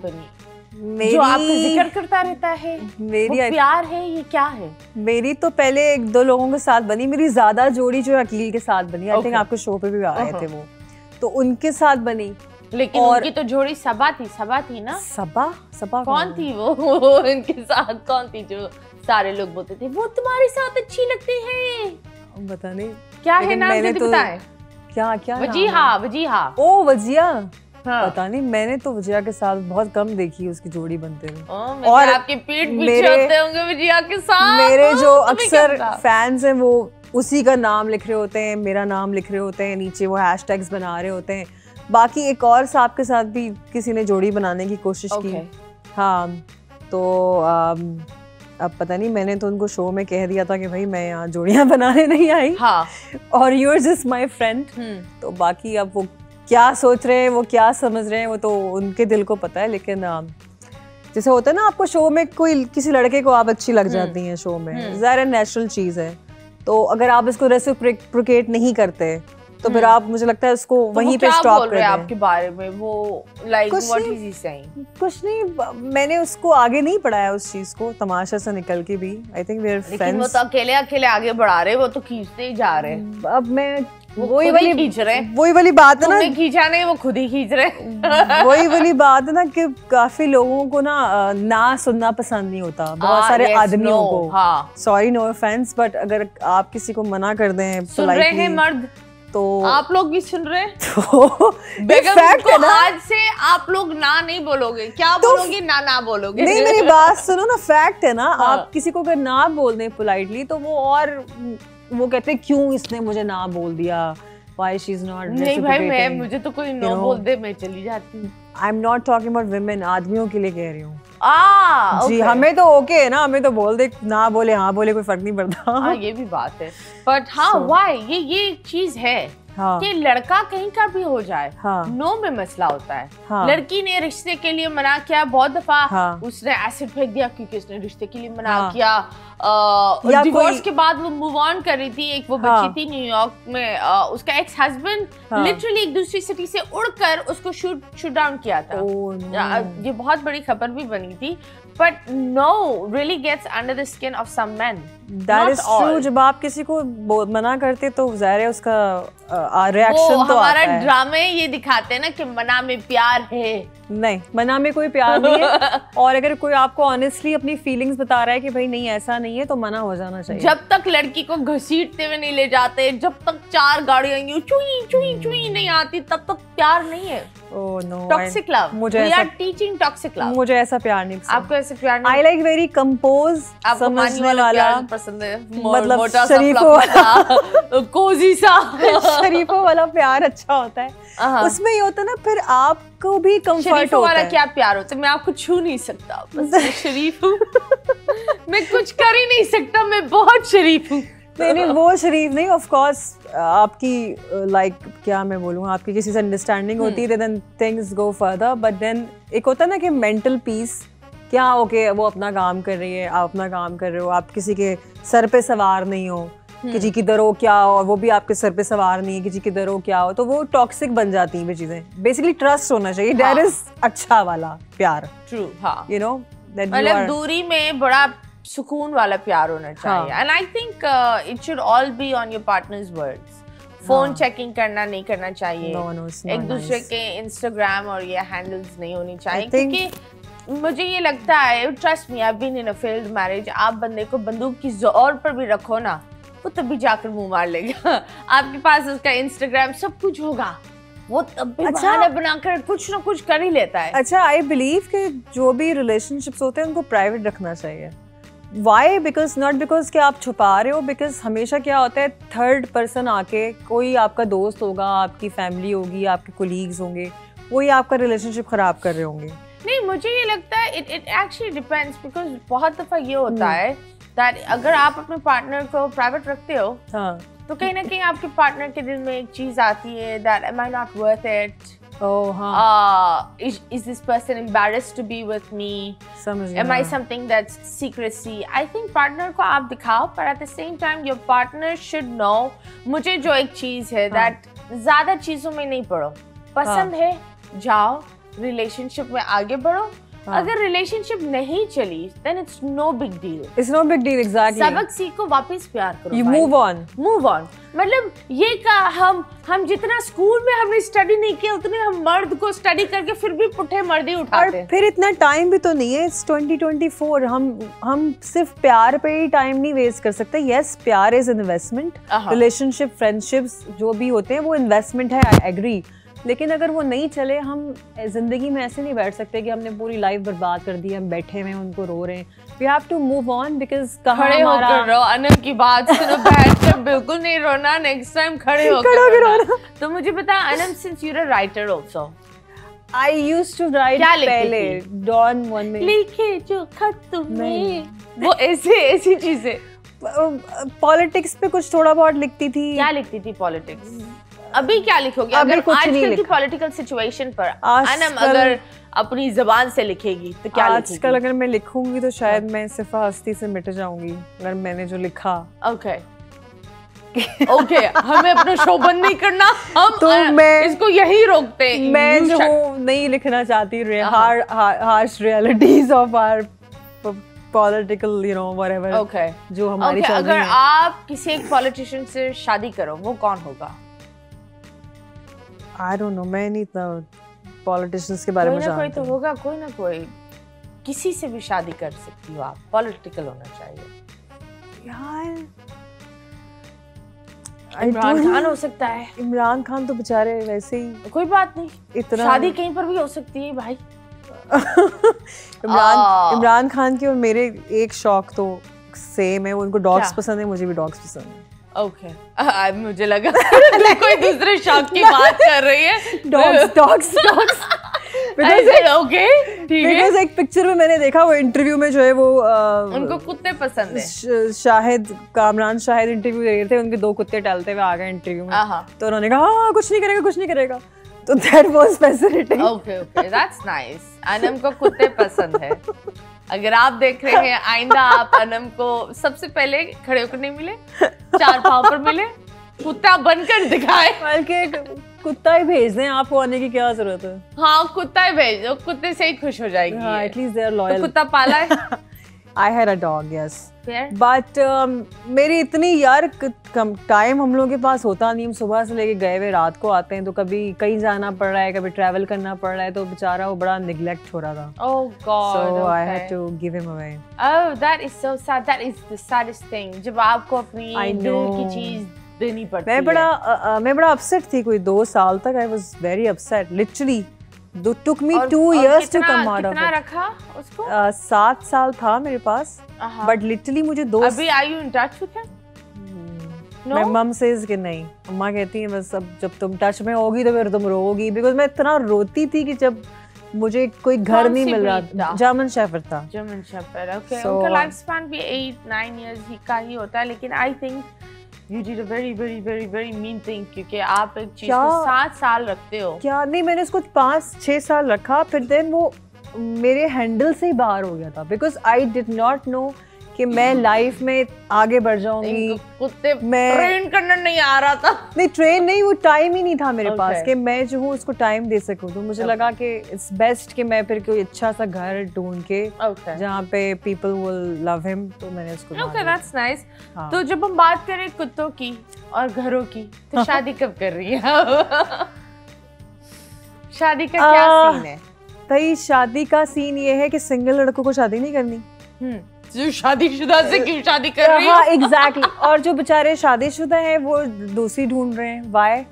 बनी मेरी जो आपका जिक्र करता रहता है? मेरी वो प्यार है, ये क्या है? मेरी तो पहले 1-2 लोगों के साथ बनी। मेरी ज्यादा जोड़ी जो अकील के साथ बनी, आई थिंक आपके शो पे भी आए थे वो, तो उनके साथ बनी। लेकिन उनकी तो जोड़ी सबा थी ना? सबा कौन थी वो इनके साथ कौन थी जो सारे लोग बोलते थे वो तुम्हारे साथ अच्छी लगती है? पता नहीं क्या है नाम, जल्दी बताएं। क्या वजीहा। ओ वजिया। हाँ। पता नहीं, मैंने तो वजिया के साथ बहुत कम देखी उसकी जोड़ी बनते हुए। और आपके पीठ पीछे होते होंगे वजिया के साथ। मेरे जो अक्सर फैंस हैं वो उसी का नाम लिख रहे होते हैं, मेरा नाम लिख रहे होते हैं, नीचे वो हैशटैग्स बना रहे होते हैं। बाकी एक और साहब के साथ भी किसी ने जोड़ी बनाने की कोशिश की। हाँ, तो अब पता नहीं, मैंने तो उनको शो में कह दिया था कि भाई मैं यहाँ जोड़ियाँ बनाने नहीं आई। हाँ। और यूर जस्ट माई फ्रेंड। तो बाकी अब वो क्या सोच रहे हैं, वो क्या समझ रहे हैं, वो तो उनके दिल को पता है। लेकिन जैसे होता है ना, आपको शो में कोई किसी लड़के को आप अच्छी लग जाती हैं शो में, ज़ाहिर नेचुरल चीज़ है। तो अगर आप इसको रेसिप्रोकेट नहीं करते तो फिर आप, मुझे लगता है, उसको वहीं पे स्टॉप कर दें। आपके बारे में वो like what is he saying? कुछ नहीं, मैंने उसको आगे नहीं बढ़ाया उस चीज को, तमाशा से निकल के भी। I think we are friends. लेकिन वो तो अकेले आगे बढ़ा रहे, वो तो खींचते ही जा रहे। अब मैं वही वाली बात है ना, खींचा नहीं, वो खुद ही खींच रहे। वही वाली बात है ना कि काफी लोगों को ना सुनना पसंद नहीं होता, बहुत सारे आदमियों को। सॉरी, नो ऑफेंस, बट अगर आप किसी को मना कर दें पोलाइटली, मर्द तो आप लोग भी सुन रहे हैं। तो बेगम को आज से आप लोग ना नहीं बोलोगे, क्या बोलोगे? ना बोलोगे। नहीं, मेरी बात सुनो ना, फैक्ट है ना। आप किसी को अगर ना बोल दें पोलाइटली तो वो कहते हैं क्यों इसने मुझे ना बोल दिया, why she's not नहीं भाई, मुझे तो कोई नो बोल दे, मैं चली जाती हूँ। I'm not talking about women, आदमियों के लिए कह रही हूँ। जी, हमें तो ओके है ना, हमें तो बोल दे, ना बोले हाँ बोले, कोई फर्क नहीं पड़ता। ये भी बात है, बट why ये चीज है कि लड़का कहीं का भी हो जाए, नो में मसला होता है। लड़की ने रिश्ते के लिए मना किया, बहुत दफा उसने एसिड फेंक दिया क्योंकि उसने रिश्ते के लिए मना किया। डिवोर्स के बाद वो मूव ऑन कर रही थी, एक वो बच्ची थी न्यूयॉर्क में, उसका एक्स हस्बैंड लिटरली एक दूसरी सिटी से उड़कर उसको शूट डाउन किया था। ये बहुत बड़ी खबर भी बनी थी। But no really gets under the skin of some men. That is true. जब आप किसी को मना करते तो जाहिर है उसका रिएक्शन तो हमारा ड्रामे ये दिखाते हैं ना कि मना में प्यार है। नहीं, मना में कोई प्यार नहीं है। और अगर कोई आपको ऑनेस्टली अपनी फीलिंग्स बता रहा है कि भाई नहीं ऐसा नहीं है, तो मना हो जाना चाहिए। जब तक लड़की को घसीटते हुए नहीं ले जाते, जब तक 4 गाड़ियां यूं चुई चुई चुई नहीं आती, तब तक प्यार नहीं है। Oh no, toxic love. मुझे we are teaching toxic love. मुझे ऐसा प्यार नहीं पसंद। आपको ऐसे प्यार नहीं? आई लाइक वेरी कंपोज, समझने वाला पसंद है, मतलब शरीफों वाला, कोजी सा शरीफों वाला प्यार अच्छा होता है। उसमें ये होता है ना, फिर आपको भी कंफर्ट होता वाला है। क्या प्यार होता है? मैं आपको छू नहीं सकता, बस शरीफ हूँ। मैं कुछ कर ही नहीं सकता, मैं बहुत शरीफ हूँ। नहीं, वो शरीफ नहीं। ऑफ कोर्स आपकी लाइक क्या मैं बोलूँ, आपकी किसी से अंडरस्टैंडिंग होती है, then things go further. But then एक होता है ना कि मेंटल पीस, क्या ओके वो अपना काम कर रही है, आप अपना काम कर रहे हो, आप किसी के सर पे सवार नहीं हो, किसी की दरो क्या हो, और वो भी आपके सर पे सवार नहीं है, किसी की दरो क्या हो, तो वो टॉक्सिक बन जाती हैं वो चीजें। बेसिकली ट्रस्ट होना चाहिए, दैट इज अच्छा वाला प्यार। ट्रू, हाँ, यू नो, मतलब दूरी में बड़ा सुकून वाला प्यार होना चाहिए। And I think it should all be on your partners words. Phone checking करना नहीं करना चाहिए, एक दूसरे के इंस्टाग्राम और ये हैंडल्स नहीं होनी चाहिए, क्योंकि मुझे ये लगता है, trust me, I have been in a failed marriage, आप बंदे को बंदूक की जोर पर भी रखो ना, वो तभी जाकर मुंह मार लेगा। आपके पास उसका इंस्टाग्राम सब कुछ होगा, वो तब भी बहाना बनाकर कुछ ना कुछ कर ही लेता है। अच्छा, आई बिलीव कि जो भी रिलेशनशिप्स होते हैं उनको प्राइवेट रखना चाहिए। Why? Because not because कि आप छुपा रहे हो, because हमेशा क्या होता है, थर्ड पर्सन आके, कोई आपका दोस्त होगा, आपकी फैमिली होगी, आपके कोलीग्स होंगे, वही आपका रिलेशनशिप खराब कर रहे होंगे। नहीं, मुझे ये लगता है इट एक्चुअली डिपेंड्स, बिकॉज बहुत दफा ये होता है दैट अगर आप अपने पार्टनर को प्राइवेट रखते हो, तो कहीं ना कहीं आपके पार्टनर के दिल में एक चीज आती है that am I not worth it, is this person embarrassed to be with me, am I something that's secrecy? I think partner को आप दिखाओ, but at the same time your partner should know। मुझे जो एक चीज है that ज्यादा चीजों में नहीं पड़ो, पसंद है जाओ, रिलेशनशिप में आगे बढ़ो। अगर रिलेशनशिप नहीं चली then it's no big deal. It's no big deal, exactly. सबक सीखो, वापस प्यार करो। You move on. Move on. मतलब ये का हम जितना स्कूल में हमने स्टडी नहीं किया उतने हम मर्द को स्टडी करके फिर भी पुट्ठे मर्दी उठाते हैं। और फिर इतना टाइम भी तो नहीं है, it's 2024। हम सिर्फ प्यार पे ही टाइम नहीं वेस्ट कर सकते। Yes, प्यार इज इन्वेस्टमेंट, रिलेशनशिप, फ्रेंडशिप्स जो भी होते हैं वो इन्वेस्टमेंट है, आई एग्री। लेकिन अगर वो नहीं चले, हम जिंदगी में ऐसे नहीं बैठ सकते कि हमने पूरी लाइफ बर्बाद कर दी, हम बैठे हुए उनको रो रहे हैं। We have to move on because खड़े होकर रो। अनम की बात सुनो, बैठ के बिल्कुल नहीं रोना, नेक्स्ट टाइम खड़े होकर रोना। तो मुझे बता Anam, since you are a writer also, I used to write पहले डॉन वन में लिखे जो खत तुम्हें, वो ऐसी चीजें। पॉलिटिक्स पे कुछ थोड़ा बहुत लिखती थी। क्या लिखती थी पॉलिटिक्स? अभी क्या लिखोगे? अगर आजकल की पॉलिटिकल सिचुएशन पर अनम अगर अपनी जबान से लिखेगी तो क्या लिखेगी? आजकल अगर मैं लिखूंगी तो शायद मैं सिर्फ हस्ती से मिट जाऊंगी अगर मैंने जो लिखा। ओके हमें अपना शो बंद नहीं करना, हम तो मैं इसको यही रोकते हैं। मैं जो नहीं लिखना चाहती harsh realities of our political, you know, whatever जो हमारी चल रही है। अगर आप किसी एक पॉलिटिशियन से शादी करो, वो कौन होगा? I don't know, मैं नहीं इतना पॉलिटिशियंस के बारे में जानती। कोई तो होगा, कोई ना कोई। किसी से भी शादी कर सकती हो आप, पॉलिटिकल होना चाहिए। यार इमरान खान हो सकता है। इमरान खान तो बेचारे वैसे ही, कोई बात नहीं, इतना शादी कहीं पर भी हो सकती है भाई। इमरान खान की और मेरे एक शौक तो सेम है, उनको डॉग्स पसंद है, मुझे भी डॉग्स पसंद है। ओके मुझे लगा कोई दूसरे शौक की बात कर रही है। डॉग्स ओके ठीक है। बिकॉज़ एक पिक्चर में मैंने देखा, वो इंटरव्यू में जो है वो उनको कुत्ते पसंद है। कामरान शाहिद इंटरव्यू दे रहे थे, उनके 2 कुत्ते टहलते हुए आ गए इंटरव्यू में, तो उन्होंने कहा हाँ कुछ नहीं करेगा। तो that was fascinating. Okay, that's nice. Anam को कुत्ते पसंद है। अगर आप देख रहे हैं, आइंदा आप अनम को सबसे पहले खड़े होकर नहीं मिले, 4 पांव पर मिले, कुत्ता बनकर दिखाए। बल्कि कुत्ता ही भेज दें, आपको आने की क्या जरूरत है? हाँ कुत्ता ही भेज दो, कुत्ते से ही खुश हो जाएगी। हाँ, at least they are loyal. तो कुत्ता पाला है? I had a dog, yes. But मेरी इतनी यार टाइम हम लोगों के पास होता नहीं, हम सुबह से लेके गए हुए रात को आते हैं, तो कभी कहीं जाना पड़ रहा है, कभी ट्रैवल करना पड़ रहा है, तो बेचारा वो बड़ा निगलेक्ट हो रहा था। Oh God, so I had to give him away. Oh, that is so sad. That is the saddest thing. जब आपको अपनी दिल की चीज देनी पड़ती है। मैं बड़ा अपसेट थी, कोई 2 साल तक I was very upset, literally. Took me 2 years to come out of it. कितना रखा उसको? 7 साल था मेरे पास, but literally मुझे 2। अभी are you in touch with him? मैं मम सेज कि नहीं, अम्मा कहती है बस अब जब तुम टच में होगी तो फिर तुम रोगी, बिकॉज मैं इतना रोती थी कि जब मुझे कोई घर नहीं मिल रहा। जर्मन शेफर्ड था। German shepherd, okay. उनका लाइफ स्पैन भी 8-9 इयर्स का ही होता है, लेकिन I think You did a very very very very mean thing, क्योंकि आप एक चीज को 7 साल रखते हो। क्या नहीं, मैंने उसको 5-6 साल रखा, फिर देन वो मेरे हैंडल से ही बाहर हो गया था, because I did not know कि मैं लाइफ में आगे बढ़ जाऊंगी। कुत्ते ट्रेन करना नहीं आ रहा था। नहीं ट्रेन नहीं, वो टाइम ही नहीं था मेरे पास कि मैं जो हूँ उसको टाइम दे सकूँ। तो मुझे लगा कि इट्स बेस्ट कि मैं फिर कोई अच्छा सा घर ढूंढ के जहाँ पे पीपल विल लव हिम, तो मैंने उसको। Okay, that's nice. तो जब हम बात करें कुत्तों की और घरों की, तो शादी कब कर रही है? शादी का क्या सीन है भाई? शादी का सीन ये है कि सिंगल लड़कों को शादी नहीं करनी। जो शादीशुदा से क्यों शादी कर रही है? हाँ एग्जैक्टली। और जो बेचारे शादीशुदा हैं वो दूसरी ढूंढ रहे हैं, वाई?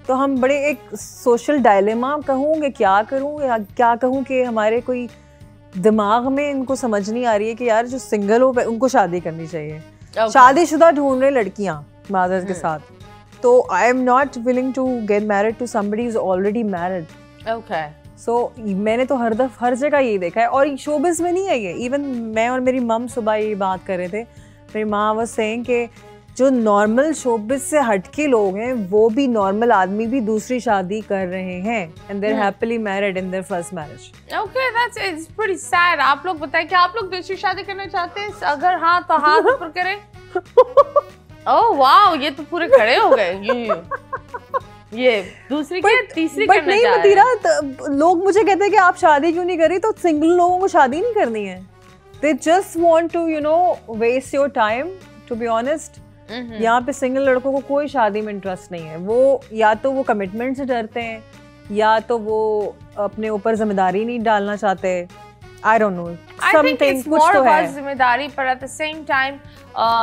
तो हम बड़े एक सोशल डायलेमा कहूँ कि क्या करूँ या क्या कहूँ कि हमारे कोई दिमाग में इनको समझ नहीं आ रही है कि यार जो सिंगल हो उनको शादी करनी चाहिए। शादीशुदा ढूंढ रहे लड़कियाँ मादर के साथ, तो I am not willing to get married to somebody is already married. Okay, so मैंने तो हर जगह यही देखा है, और शोबिज़ में नहीं है ये। इवन मैं और मेरी मम सुबह ये बात कर रहे थे, मेरी माँ वाज सेइंग कि जो नॉर्मल शोबिज़ से हटके लोग हैं वो भी, नॉर्मल आदमी भी दूसरी शादी कर रहे हैं, and they're happily married in their first marriage. Okay, that's it's pretty sad. आप लोग बताएं कि आप लोग दूसरी शादी करना चाहते हैं? अगर हाँ तो हाथ ऊपर करें। ओह वाओ, ये तो पूरे खड़े हो गए। ये दूसरी क्या तीसरी बट नहीं मतीरा, लोग मुझे कहते हैं कि आप शादी क्यों नहीं करी, तो सिंगल लोगों को शादी नहीं करनी है, they just want to you know waste your time, to be honest. यहाँ पे सिंगल लड़कों को कोई शादी में इंटरेस्ट नहीं है, वो या तो वो कमिटमेंट से डरते हैं या तो वो अपने ऊपर जिम्मेदारी नहीं डालना चाहते। I don't know. Something कुछ तो है जिम्मेदारी, पर at the same time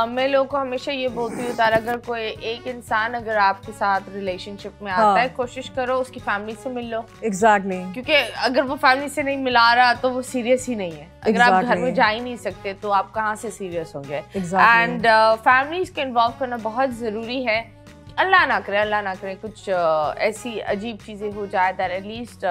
मैं लोगों को हमेशा ये बोलती हूँ तार, अगर कोई एक इंसान अगर आपके साथ रिलेशनशिप में आता है, कोशिश करो उसकी फैमिली से मिल लो। Exactly. क्योंकि अगर वो फैमिली से नहीं मिला रहा तो वो सीरियस ही नहीं है। अगर आप घर में जा ही नहीं सकते तो आप कहाँ से सीरियस होंगे। एंड फैमिलीज को इन्वॉल्व करना बहुत जरूरी है। अल्लाह ना करे कुछ ऐसी अजीब चीजें हो जाए that at least